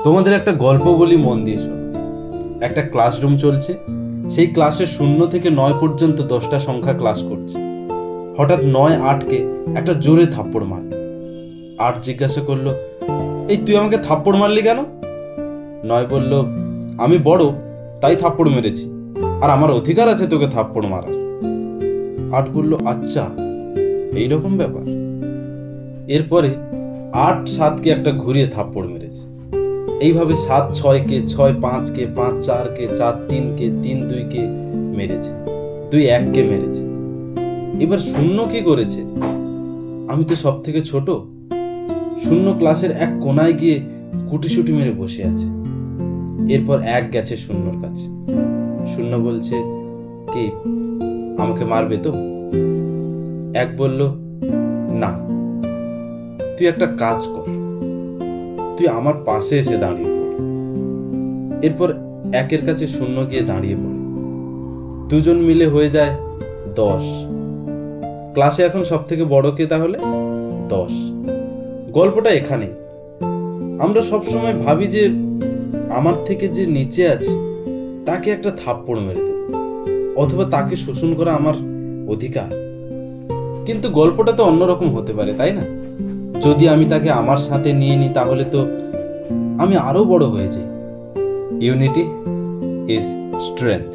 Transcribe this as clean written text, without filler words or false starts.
তোমাদের একটা গল্প বলি, মন দিয়ে শোনো। একটা ক্লাসরুম চলছে, সেই ক্লাসে 0 থেকে 9 পর্যন্ত 10টা সংখ্যা ক্লাস করছে। হঠাৎ 9 8কে একটা জোরে থাপ্পড় মারল। 8 জিজ্ঞাসা করলো, এই তুই আমাকে থাপ্পড় মারলি কেন? 9 বলল, আমি বড় তাই থাপ্পড় মেরেছি, আর আমার অধিকার আছে তোকে থাপ্পড় মারার। 8 বলল, আচ্ছা এইরকম ব্যাপার। এরপরে 8 7কে একটা ঘুরিয়ে থাপ্পড় মেরেছে। এইভাবে 7 6কে, 6 5কে, 5 4কে, 4 3কে, 3 2কে মেরেছে, 2 1কে মেরেছে। এবার 0 কি করেছে? আমি তো সব থেকে ছোট। 0 ক্লাসের এক কোনায় গিয়ে কুটিসুটি মেরে বসে আছে। এরপর 1 গেছে 0 কাছে। 0 বলছে, কি আমাকে মারবে তো? 1 বলল, না, তুই একটা কাজ কর, তুই আমার পাশে এসে দাঁড়িয়ে পড়। এরপর 1 কাছে 0 গিয়ে দাঁড়িয়ে পড়ে। দুজন মিলে হয়ে যায় 10। ক্লাসে এখন সব থেকে বড় কে তাহলে? 10। গল্পটা এখানেই। আমরা সবসময় ভাবি যে আমার থেকে যে নিচে আছে তাকে একটা থাপ্পড় মেরে দেব, অথবা তাকে শোষণ করা আমার অধিকার। কিন্তু গল্পটা তো অন্যরকম হতে পারে, তাই না? যদি আমি তাকে আমার সাথে নিয়ে নিই, তাহলে তো আমি আরো বড় হয়ে যাই। Unity is strength.